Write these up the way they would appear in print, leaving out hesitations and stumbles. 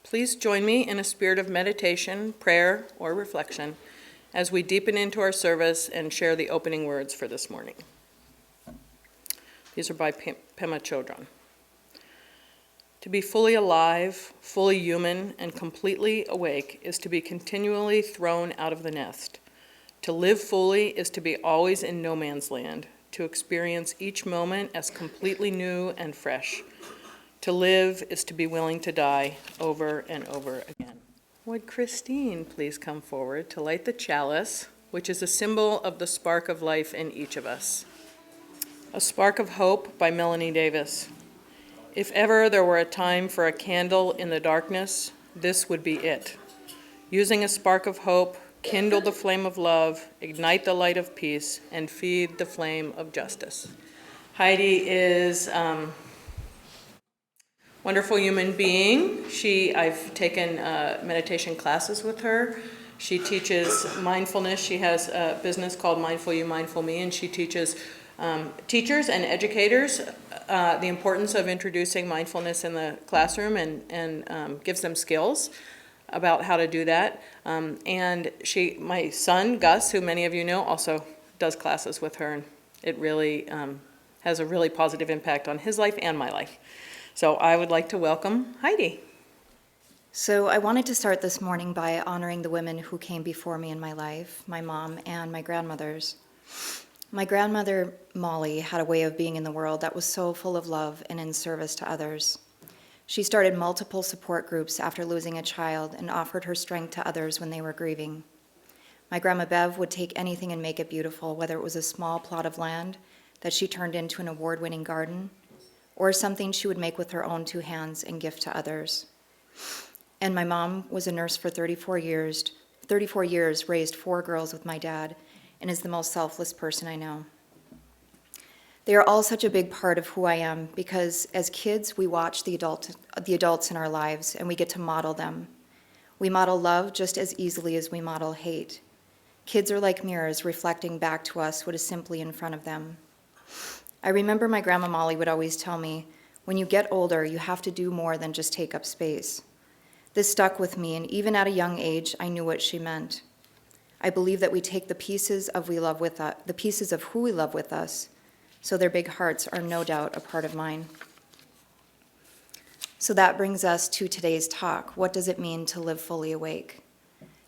Please join me in a spirit of meditation, prayer, or reflection as we deepen into our service and share the opening words for this morning. These are by Pema Chodron. To be fully alive, fully human, and completely awake is to be continually thrown out of the nest. To live fully is to be always in no man's land, to experience each moment as completely new and fresh. To live is to be willing to die over and over again. Would Christine please come forward to light the chalice, which is a symbol of the spark of life in each of us. A Spark of Hope by Melanie Davis. If ever there were a time for a candle in the darkness, this would be it. Using a spark of hope, kindle the flame of love, ignite the light of peace, and feed the flame of justice. Heidi is wonderful human being. I've taken meditation classes with her. She teaches mindfulness. She has a business called Mindful You, Mindful Me, and she teaches teachers and educators the importance of introducing mindfulness in the classroom and gives them skills about how to do that. And my son, Gus, who many of you know, also does classes with her, and it really has a really positive impact on his life and my life. So I would like to welcome Heidi. So I wanted to start this morning by honoring the women who came before me in my life, my mom and my grandmothers. My grandmother, Molly, had a way of being in the world that was so full of love and in service to others. She started multiple support groups after losing a child and offered her strength to others when they were grieving. My Grandma Bev would take anything and make it beautiful, whether it was a small plot of land that she turned into an award-winning garden, or something she would make with her own two hands and gift to others. And my mom was a nurse for 34 years, raised 4 girls with my dad, and is the most selfless person I know. They are all such a big part of who I am because as kids, we watch the adults in our lives and we get to model them. We model love just as easily as we model hate. Kids are like mirrors reflecting back to us what is simply in front of them. I remember my Grandma Molly would always tell me, when you get older, you have to do more than just take up space. This stuck with me, and even at a young age, I knew what she meant. I believe that we take the pieces of who we love with us, so their big hearts are no doubt a part of mine. So that brings us to today's talk. What does it mean to live fully awake?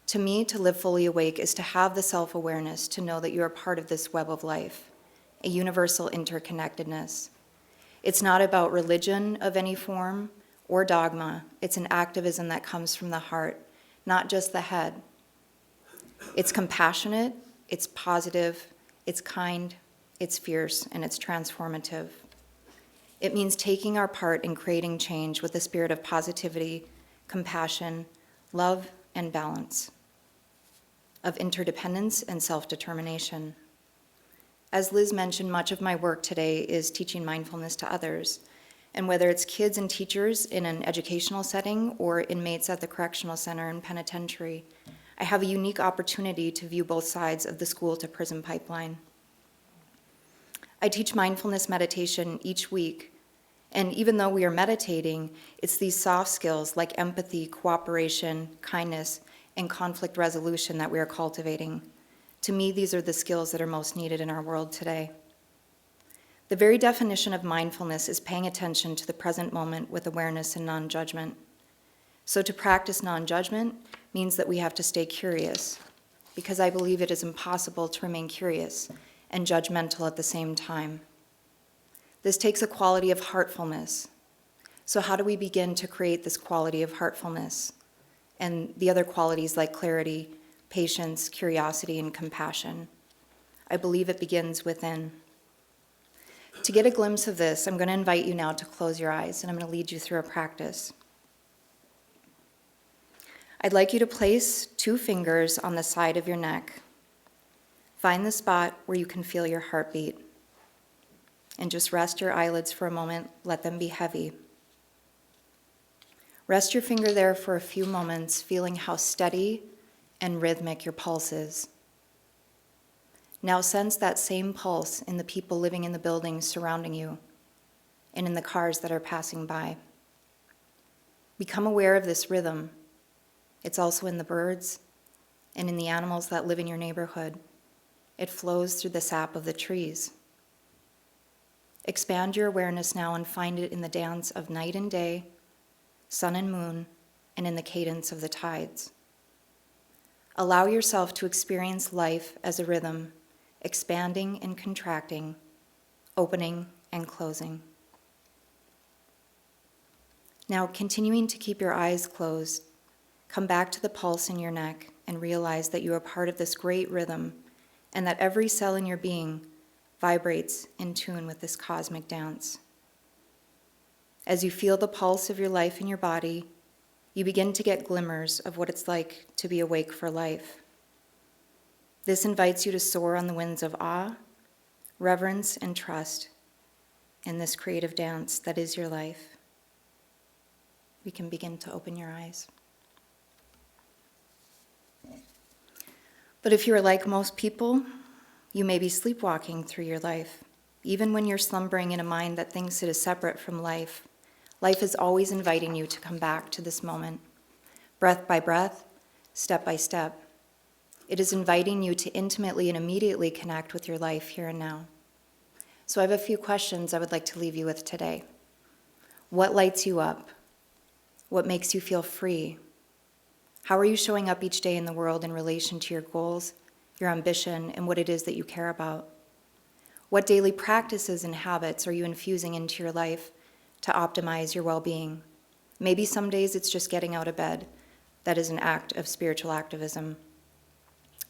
To me, to live fully awake is to have the self-awareness to know that you are part of this web of life, a universal interconnectedness. It's not about religion of any form or dogma. It's an activism that comes from the heart, not just the head. It's compassionate, it's positive, it's kind, it's fierce, and it's transformative. It means taking our part in creating change with a spirit of positivity, compassion, love, and balance, of interdependence and self-determination. As Liz mentioned, much of my work today is teaching mindfulness to others. And whether it's kids and teachers in an educational setting or inmates at the correctional center and penitentiary, I have a unique opportunity to view both sides of the school-to-prison pipeline. I teach mindfulness meditation each week, and even though we are meditating, it's these soft skills like empathy, cooperation, kindness, and conflict resolution that we are cultivating. To me, these are the skills that are most needed in our world today. The very definition of mindfulness is paying attention to the present moment with awareness and non-judgment. So to practice non-judgment means that we have to stay curious, because I believe it is impossible to remain curious and judgmental at the same time. This takes a quality of heartfulness. So how do we begin to create this quality of heartfulness and the other qualities like clarity, patience, curiosity, and compassion? I believe it begins within. To get a glimpse of this, I'm going to invite you now to close your eyes, and I'm going to lead you through a practice. I'd like you to place 2 fingers on the side of your neck. Find the spot where you can feel your heartbeat. And just rest your eyelids for a moment, let them be heavy. Rest your finger there for a few moments, feeling how steady and rhythmic your pulse is. Now sense that same pulse in the people living in the buildings surrounding you and in the cars that are passing by. Become aware of this rhythm. It's also in the birds and in the animals that live in your neighborhood. It flows through the sap of the trees. Expand your awareness now and find it in the dance of night and day, sun and moon, and in the cadence of the tides. Allow yourself to experience life as a rhythm, expanding and contracting, opening and closing. Now, continuing to keep your eyes closed, come back to the pulse in your neck and realize that you are part of this great rhythm and that every cell in your being vibrates in tune with this cosmic dance. As you feel the pulse of your life in your body, you begin to get glimmers of what it's like to be awake for life. This invites you to soar on the winds of awe, reverence, and trust in this creative dance that is your life. We can begin to open your eyes. But if you are like most people, you may be sleepwalking through your life. Even when you're slumbering in a mind that thinks it is separate from life, life is always inviting you to come back to this moment, breath by breath, step by step. It is inviting you to intimately and immediately connect with your life here and now. So I have a few questions I would like to leave you with today. What lights you up? What makes you feel free? How are you showing up each day in the world in relation to your goals, your ambition, and what it is that you care about? What daily practices and habits are you infusing into your life to optimize your well-being? Maybe some days it's just getting out of bed. That is an act of spiritual activism.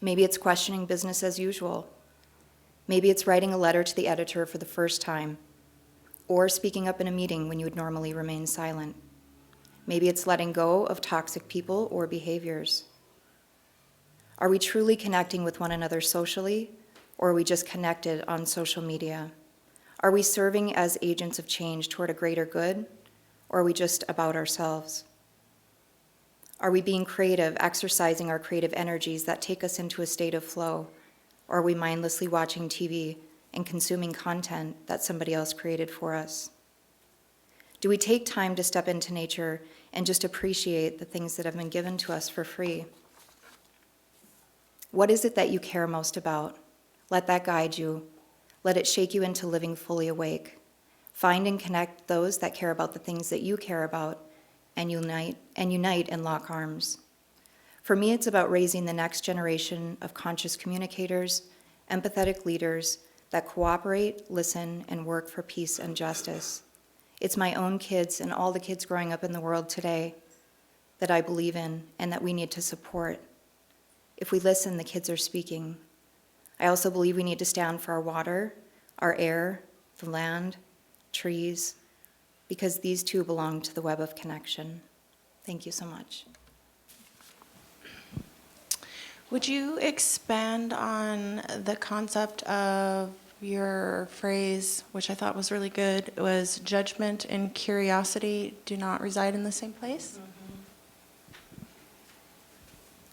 Maybe it's questioning business as usual. Maybe it's writing a letter to the editor for the first time, or speaking up in a meeting when you would normally remain silent. Maybe it's letting go of toxic people or behaviors. Are we truly connecting with one another socially, or are we just connected on social media? Are we serving as agents of change toward a greater good, or are we just about ourselves? Are we being creative, exercising our creative energies that take us into a state of flow, or are we mindlessly watching TV and consuming content that somebody else created for us? Do we take time to step into nature and just appreciate the things that have been given to us for free? What is it that you care most about? Let that guide you. Let it shake you into living fully awake. Find and connect those that care about the things that you care about and unite and lock arms. For me, it's about raising the next generation of conscious communicators, empathetic leaders that cooperate, listen, and work for peace and justice. It's my own kids and all the kids growing up in the world today that I believe in and that we need to support. If we listen, the kids are speaking. I also believe we need to stand for our water, our air, the land, trees, because these too belong to the web of connection. Thank you so much. Would you expand on the concept of your phrase, which I thought was really good? It was judgment and curiosity do not reside in the same place?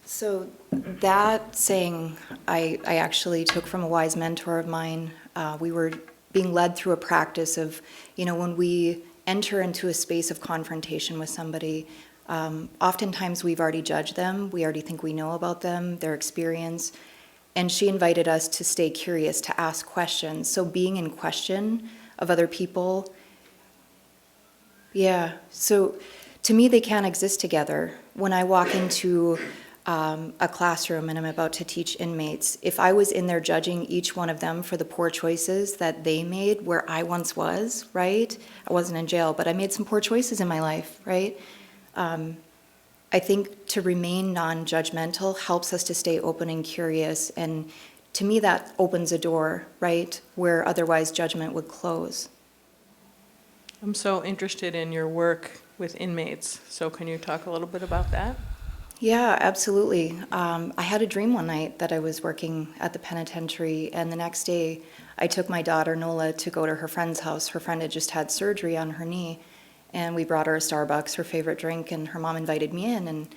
So that saying I actually took from a wise mentor of mine. We were being led through a practice of, when we enter into a space of confrontation with somebody, oftentimes we've already judged them. We already think we know about them, their experience. And she invited us to stay curious, to ask questions. So being in question of other people, so to me, they can't exist together. When I walk into a classroom and I'm about to teach inmates, if I was in there judging each one of them for the poor choices that they made where I once was, right? I wasn't in jail, but I made some poor choices in my life, right? I think to remain non-judgmental helps us to stay open and curious, and to me that opens a door, right, where otherwise judgment would close. I'm so interested in your work with inmates, so can you talk a little bit about that? Yeah, absolutely. I had a dream one night that I was working at the penitentiary, and the next day I took my daughter Nola to go to her friend's house. Her friend had just had surgery on her knee, and we brought her a Starbucks, her favorite drink, and her mom invited me in, and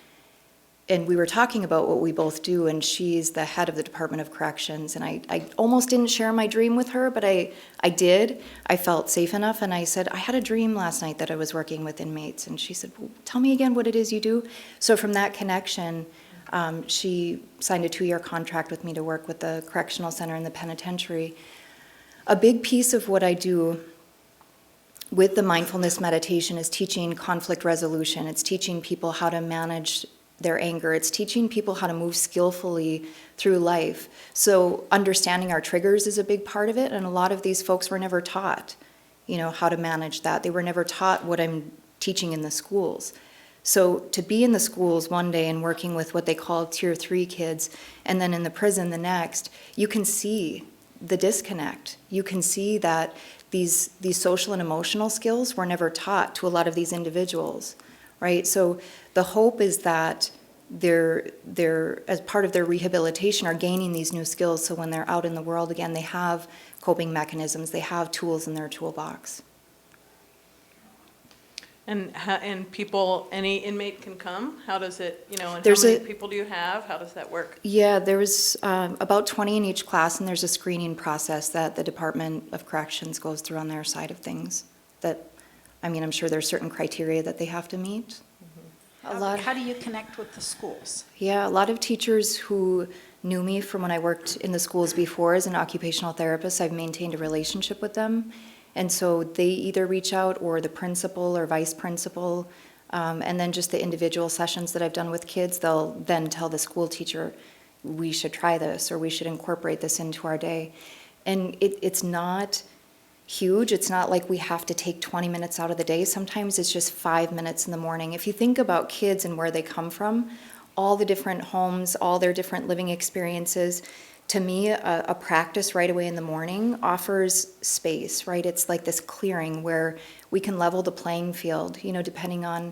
and we were talking about what we both do, and she's the head of the Department of Corrections, and I almost didn't share my dream with her, but I did. I felt safe enough, and I said, I had a dream last night that I was working with inmates, and she said, well, tell me again what it is you do. So from that connection, she signed a 2-year contract with me to work with the correctional center and the penitentiary. A big piece of what I do with the mindfulness meditation is teaching conflict resolution. It's teaching people how to manage their anger. It's teaching people how to move skillfully through life. So understanding our triggers is a big part of it, and a lot of these folks were never taught, how to manage that. They were never taught what I'm teaching in the schools. So to be in the schools one day and working with what they call Tier 3 kids, and then in the prison the next, you can see the disconnect. You can see that these social and emotional skills were never taught to a lot of these individuals, right? So the hope is that they're as part of their rehabilitation are gaining these new skills, so when they're out in the world again, they have coping mechanisms, they have tools in their toolbox. And people, any inmate can come? How does it, and how There's many a- people do you have? How does that work? Yeah, there was about 20 in each class, and there's a screening process that the Department of Corrections goes through on their side of things. I'm sure there's certain criteria that they have to meet. How do you connect with the schools? Yeah, a lot of teachers who knew me from when I worked in the schools before as an occupational therapist, I've maintained a relationship with them. And so they either reach out, or the principal or vice principal, and then just the individual sessions that I've done with kids, they'll then tell the school teacher, we should try this, or we should incorporate this into our day. And it's not huge. It's not like we have to take 20 minutes out of the day. Sometimes it's just 5 minutes in the morning. If you think about kids and where they come from, all the different homes, all their different living experiences, to me, a practice right away in the morning offers space, right? It's like this clearing where we can level the playing field, depending on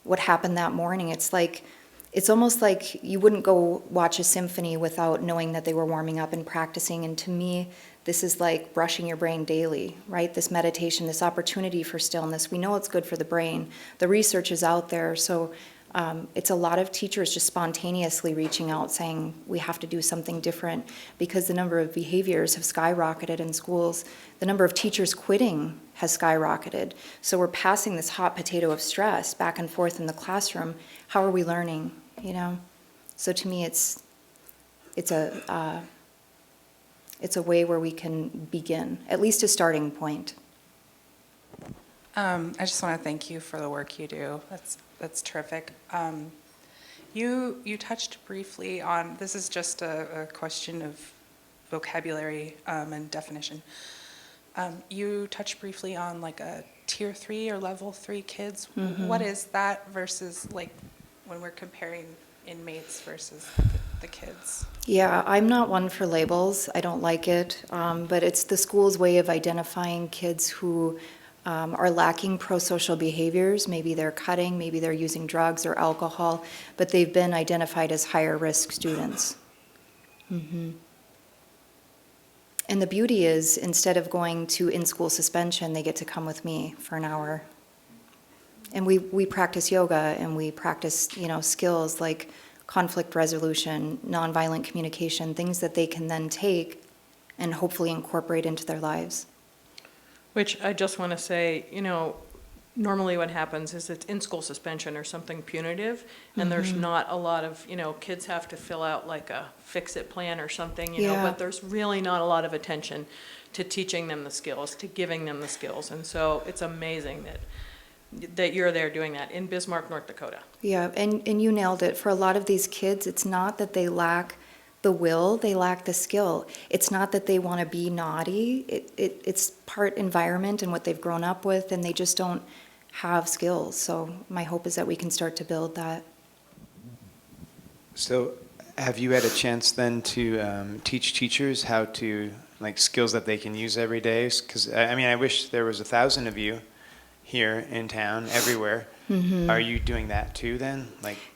what happened that morning. It's almost like you wouldn't go watch a symphony without knowing that they were warming up and practicing. And to me, this is like brushing your brain daily, right? This meditation, this opportunity for stillness. We know it's good for the brain. The research is out there. So it's a lot of teachers just spontaneously reaching out saying we have to do something different because the number of behaviors have skyrocketed in schools. The number of teachers quitting has skyrocketed. So we're passing this hot potato of stress back and forth in the classroom. How are we learning, So to me, it's a way where we can begin, at least a starting point. I just want to thank you for the work you do. That's terrific. You touched briefly on, this is just a question of vocabulary and definition. You touched briefly on like a tier 3 or level 3 kids. Mm-hmm. What is that versus like when we're comparing inmates versus the kids? Yeah, I'm not one for labels. I don't like it, but it's the school's way of identifying kids who are lacking pro-social behaviors. Maybe they're cutting, maybe they're using drugs or alcohol, but they've been identified as higher risk students. Mm-hmm. And the beauty is, instead of going to in-school suspension, they get to come with me for an hour. And we practice yoga, and we practice, skills like conflict resolution, nonviolent communication, things that they can then take and hopefully incorporate into their lives. Which I just want to say, normally what happens is it's in-school suspension or something punitive, and there's not a lot of, kids have to fill out like a fix-it plan or something, but there's really not a lot of attention to teaching them the skills, to giving them the skills. And so it's amazing that you're there doing that in Bismarck, North Dakota. Yeah, and you nailed it. For a lot of these kids, it's not that they lack the will, they lack the skill. It's not that they want to be naughty. It's part environment and what they've grown up with, and they just don't have skills. So my hope is that we can start to build that. So have you had a chance then to teach teachers how to, like, skills that they can use every day? Because, I wish there was 1,000 of you here in town, everywhere. Mm-hmm. Are you doing that too then?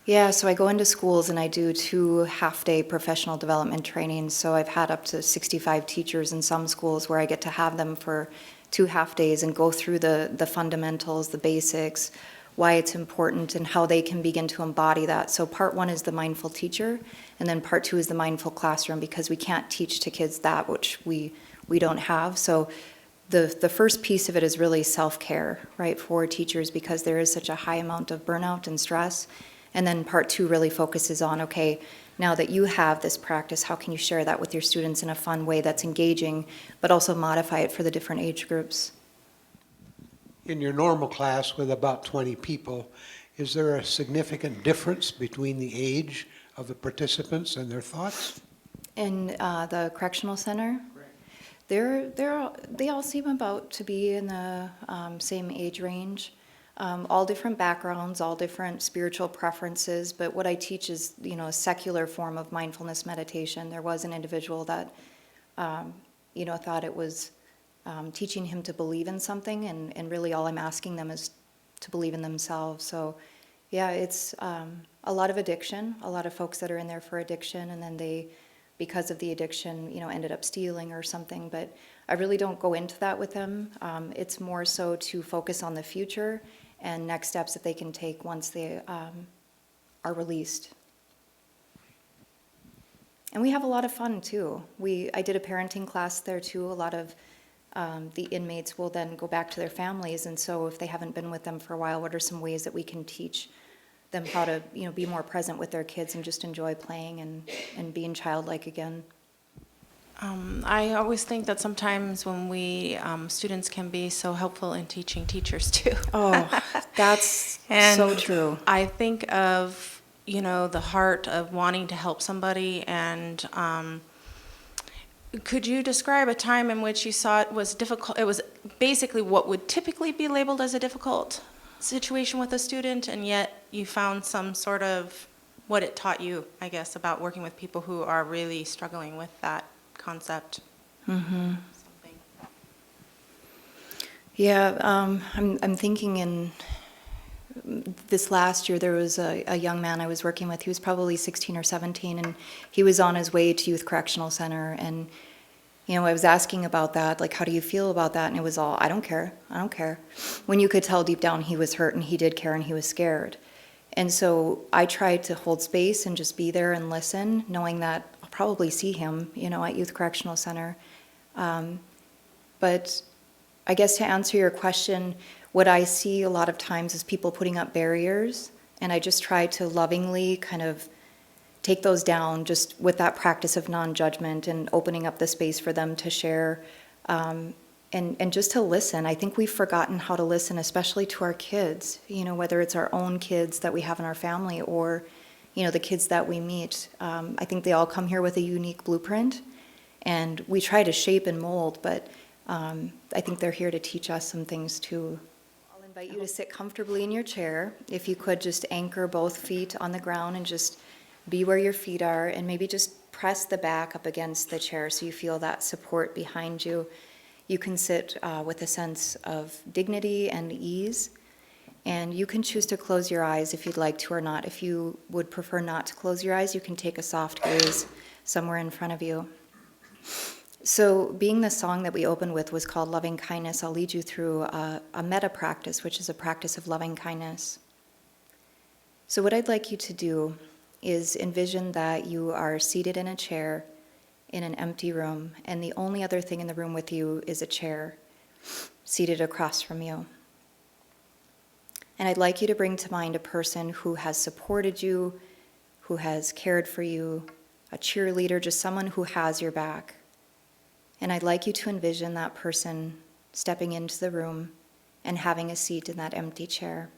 Yeah, so I go into schools and I do 2 half-day professional development trainings. So I've had up to 65 teachers in some schools where I get to have them for 2 half days and go through the fundamentals, the basics, why it's important, and how they can begin to embody that. So part one is the mindful teacher, and then part two is the mindful classroom, because we can't teach to kids that which we don't have. So the first piece of it is really self-care, right, for teachers, because there is such a high amount of burnout and stress. And then part two really focuses on, okay, now that you have this practice, how can you share that with your students in a fun way that's engaging, but also modify it for the different age groups? In your normal class with about 20 people, is there a significant difference between the age of the participants and their thoughts? In the correctional center, they all seem about to be in the same age range. All different backgrounds, all different spiritual preferences, but what I teach is, a secular form of mindfulness meditation. There was an individual that, thought it was teaching him to believe in something, and really all I'm asking them is to believe in themselves. So, yeah, it's a lot of addiction, a lot of folks that are in there for addiction, and then they, because of the addiction, ended up stealing or something. But I really don't go into that with them. It's more so to focus on the future and next steps that they can take once they are released. And we have a lot of fun too. I did a parenting class there too. A lot of the inmates will then go back to their families, and so if they haven't been with them for a while, what are some ways that we can teach them how to be more present with their kids and just enjoy playing and being childlike again? I always think that sometimes when students can be so helpful in teaching teachers too. Oh, that's And so true. I think of, the heart of wanting to help somebody, and could you describe a time in which you saw it was difficult? It was basically what would typically be labeled as a difficult situation with a student, and yet you found some sort of what it taught you, I guess, about working with people who are really struggling with that concept. Mm-hmm. Something. Yeah, I'm thinking in this last year there was a young man I was working with. He was probably 16 or 17, and he was on his way to Youth Correctional Center. And I was asking about that, like, how do you feel about that? And it was all, I don't care, when you could tell deep down he was hurt and he did care and he was scared. And so I tried to hold space and just be there and listen, knowing that I'll probably see him, at Youth Correctional Center. But I guess to answer your question, what I see a lot of times is people putting up barriers, and I just try to lovingly kind of take those down, just with that practice of non-judgment and opening up the space for them to share, and just to listen. I think we've forgotten how to listen, especially to our kids, whether it's our own kids that we have in our family or, the kids that we meet. I think they all come here with a unique blueprint, and we try to shape and mold, but I think they're here to teach us some things too. I'll invite you to sit comfortably in your chair. If you could just anchor both feet on the ground and just be where your feet are, and maybe just press the back up against the chair so you feel that support behind you. You can sit with a sense of dignity and ease, and you can choose to close your eyes if you'd like to or not. If you would prefer not to close your eyes, you can take a soft gaze somewhere in front of you. So being the song that we opened with was called Loving Kindness, I'll lead you through a metta practice, which is a practice of loving kindness. So what I'd like you to do is envision that you are seated in a chair in an empty room, and the only other thing in the room with you is a chair seated across from you. And I'd like you to bring to mind a person who has supported you, who has cared for you, a cheerleader, just someone who has your back. And I'd like you to envision that person stepping into the room and having a seat in that empty chair.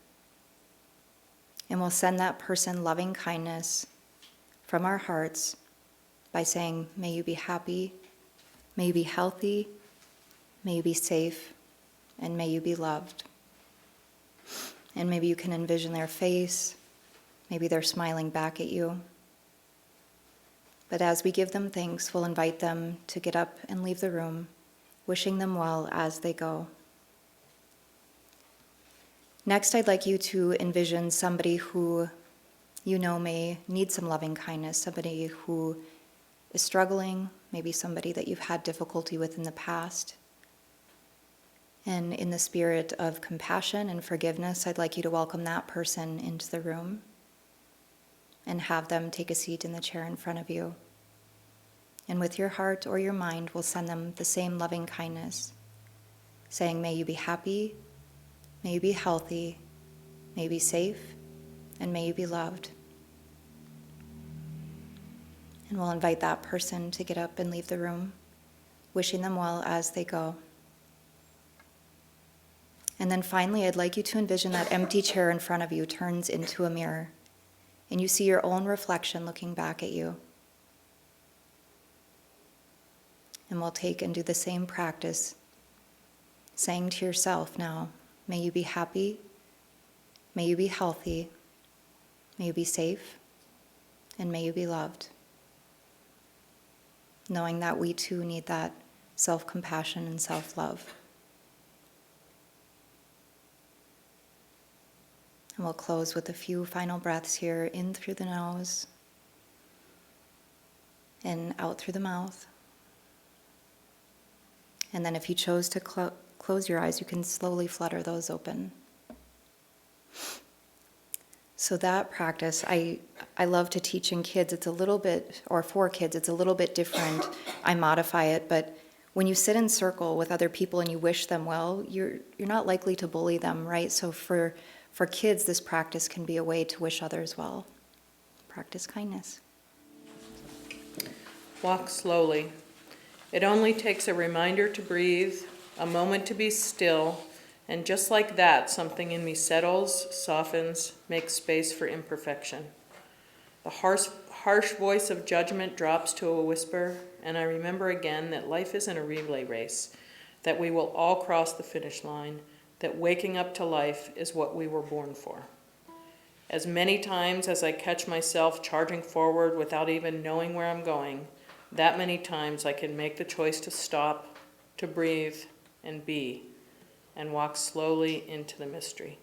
And we'll send that person loving kindness from our hearts by saying, may you be happy, may you be healthy, may you be safe, and may you be loved. And maybe you can envision their face, maybe they're smiling back at you. But as we give them thanks, we'll invite them to get up and leave the room, wishing them well as they go. Next, I'd like you to envision somebody who may need some loving kindness, somebody who is struggling, maybe somebody that you've had difficulty with in the past. And in the spirit of compassion and forgiveness, I'd like you to welcome that person into the room and have them take a seat in the chair in front of you. And with your heart or your mind, we'll send them the same loving kindness, saying, may you be happy, may you be healthy, may you be safe, and may you be loved. And we'll invite that person to get up and leave the room, wishing them well as they go. And then finally, I'd like you to envision that empty chair in front of you turns into a mirror, and you see your own reflection looking back at you. And we'll take and do the same practice, saying to yourself now, may you be happy, may you be healthy, may you be safe, and may you be loved. Knowing that we too need that self-compassion and self-love. And we'll close with a few final breaths here, in through the nose and out through the mouth. And then if you chose to close your eyes, you can slowly flutter those open. So that practice, I love to teach in kids. It's a little bit, or for kids, it's a little bit different. I modify it, but when you sit in circle with other people and you wish them well, you're not likely to bully them, right? So for kids, this practice can be a way to wish others well. Practice kindness. Walk slowly. It only takes a reminder to breathe, a moment to be still, and just like that, something in me settles, softens, makes space for imperfection. The harsh voice of judgment drops to a whisper, and I remember again that life isn't a relay race, that we will all cross the finish line, that waking up to life is what we were born for. As many times as I catch myself charging forward without even knowing where I'm going, that many times I can make the choice to stop, to breathe, and be, and walk slowly into the mystery.